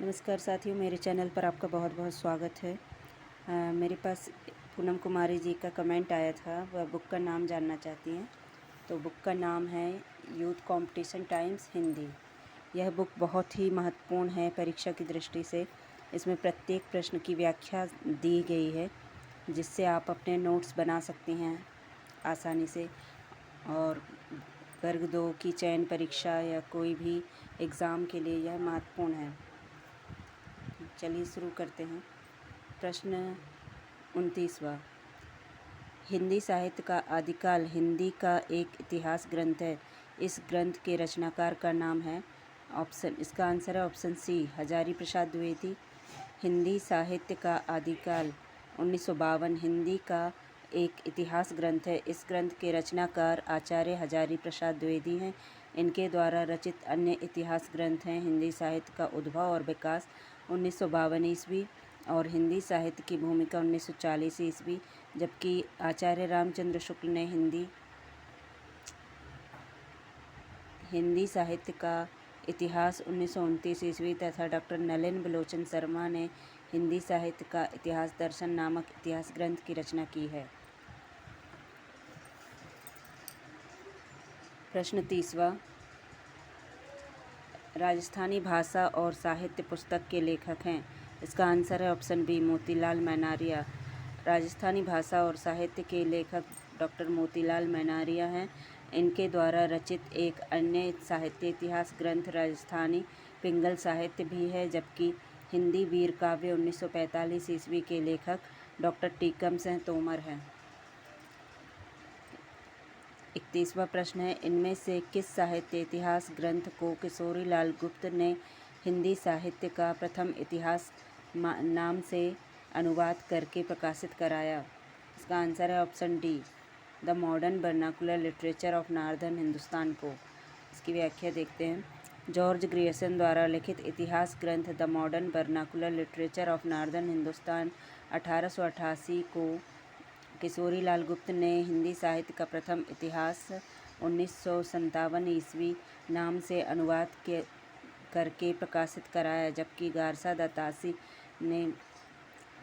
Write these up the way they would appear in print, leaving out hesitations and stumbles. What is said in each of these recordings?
नमस्कार साथियों, मेरे चैनल पर आपका बहुत बहुत स्वागत है। मेरे पास पूनम कुमारी जी का कमेंट आया था, वह बुक का नाम जानना चाहती हैं। तो बुक का नाम है यूथ कंपटीशन टाइम्स हिंदी। यह बुक बहुत ही महत्वपूर्ण है परीक्षा की दृष्टि से। इसमें प्रत्येक प्रश्न की व्याख्या दी गई है, जिससे आप अपने नोट्स बना सकती हैं आसानी से। और वर्ग 2 की चयन परीक्षा या कोई भी एग्ज़ाम के लिए यह महत्वपूर्ण है। चलिए शुरू करते हैं। प्रश्न 29वां। हिंदी साहित्य का आदिकाल हिंदी का एक इतिहास ग्रंथ है। इस ग्रंथ के रचनाकार का नाम है इसका आंसर है ऑप्शन सी, हजारी प्रसाद द्विवेदी। हिंदी साहित्य का आदिकाल 1952 हिंदी का एक इतिहास ग्रंथ है। इस ग्रंथ के रचनाकार आचार्य हजारी प्रसाद द्विवेदी हैं। इनके द्वारा रचित अन्य इतिहास ग्रंथ हैं हिंदी साहित्य का उद्भव और विकास 1952 ईस्वी और हिंदी साहित्य की भूमिका 1940 ईस्वी, जबकि आचार्य रामचंद्र शुक्ल ने हिंदी साहित्य का इतिहास 1929 ईस्वी तथा डॉक्टर नलिन बलोचन शर्मा ने हिंदी साहित्य का इतिहास दर्शन नामक इतिहास ग्रंथ की रचना की है। प्रश्न 30वां। राजस्थानी भाषा और साहित्य पुस्तक के लेखक हैं। इसका आंसर है ऑप्शन बी, मोतीलाल मैनारिया। राजस्थानी भाषा और साहित्य के लेखक डॉक्टर मोतीलाल मैनारिया हैं। इनके द्वारा रचित एक अन्य साहित्य इतिहास ग्रंथ राजस्थानी पिंगल साहित्य भी है, जबकि हिंदी वीर काव्य 1945 ईस्वी के लेखक डॉक्टर टीकम सिंह तोमर हैं। 31वां प्रश्न है, इनमें से किस साहित्य इतिहास ग्रंथ को किशोरीलाल गुप्त ने हिंदी साहित्य का प्रथम इतिहास नाम से अनुवाद करके प्रकाशित कराया? इसका आंसर है option D, the modern vernacular literature of northern Hindustan को। इसकी व्याख्या देखते हैं। जॉर्ज ग्रियर्सन द्वारा लिखित इतिहास ग्रंथ the modern vernacular literature of northern Hindustan 1888 को किशोरीलाल गुप्त ने हिंदी साहित्य का प्रथम इतिहास 1957 ईस्वी नाम से अनुवाद करके प्रकाशित कराया, जबकि गारसा दत्तासी ने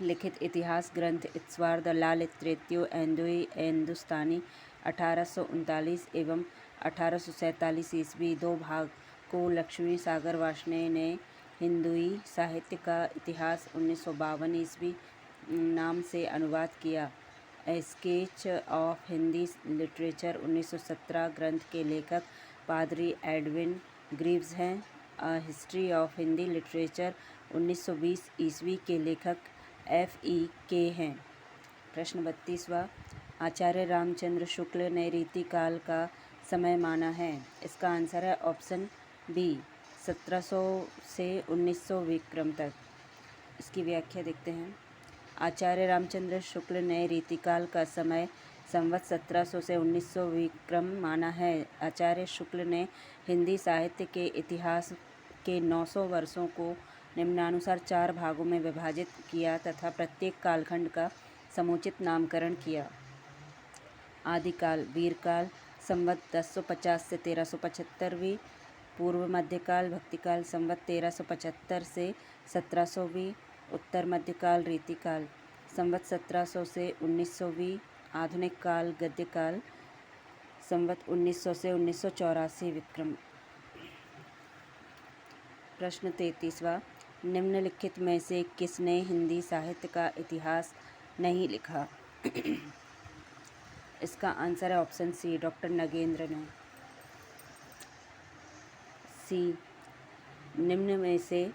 लिखित इतिहास ग्रंथ इत्सवार द लाल तृतीय हिंदुस्तानी 1839 एवं 1847 ईस्वी 2 भाग को लक्ष्मी सागर वार्ष्णेय ने हिंदुई साहित्य का इतिहास 1952 ईस्वी नाम से अनुवाद किया। स्केच ऑफ हिंदी लिटरेचर 1917 ग्रंथ के लेखक पादरी एडविन ग्रीव्स हैं। हिस्ट्री ऑफ हिंदी लिटरेचर 1920 ईस्वी के लेखक FE हैं। प्रश्न 32वां। आचार्य रामचंद्र शुक्ल ने रीतिकाल का समय माना है। इसका आंसर है ऑप्शन बी, 1700 से 1900 विक्रम तक। इसकी व्याख्या देखते हैं। आचार्य रामचंद्र शुक्ल ने रीतिकाल का समय संवत 1700 से 1900 विक्रम माना है। आचार्य शुक्ल ने हिंदी साहित्य के इतिहास के 900 वर्षों को निम्नानुसार 4 भागों में विभाजित किया तथा प्रत्येक कालखंड का समुचित नामकरण किया। आदिकाल वीरकाल संवत 1050 से 1375वीं, पूर्व मध्यकाल भक्तिकाल संवत 1375 से 1700वीं, उत्तर मध्यकाल रीतिकाल संवत 1700 से 1900वीं, आधुनिक काल गद्यकाल संवत 1900 से 1984 विक्रम। प्रश्न 33वां। निम्नलिखित में से किसने हिंदी साहित्य का इतिहास नहीं लिखा? इसका आंसर है ऑप्शन सी, डॉक्टर नगेंद्र ने। सी, निम्न में से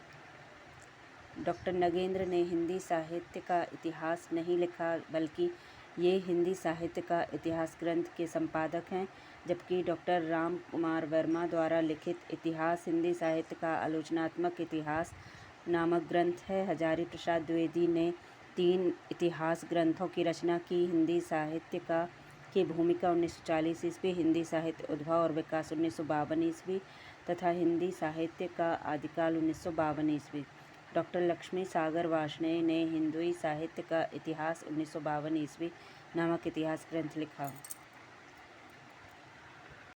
डॉक्टर नगेंद्र ने हिंदी साहित्य का इतिहास नहीं लिखा, बल्कि ये हिंदी साहित्य का इतिहास ग्रंथ के संपादक हैं, जबकि डॉक्टर राम कुमार वर्मा द्वारा लिखित इतिहास हिंदी साहित्य का आलोचनात्मक इतिहास नामक ग्रंथ है। हजारी प्रसाद द्विवेदी ने 3 इतिहास ग्रंथों की रचना की। हिंदी साहित्य की भूमिका 1940 ईस्वी, हिंदी साहित्य उद्भव और विकास 1952 ईस्वी तथा हिंदी साहित्य का आदिकाल 1952 ईस्वी। डॉक्टर लक्ष्मी सागर वार्ष्णेय ने हिंदुई साहित्य का इतिहास 1952 ईस्वी नामक इतिहास ग्रंथ लिखा।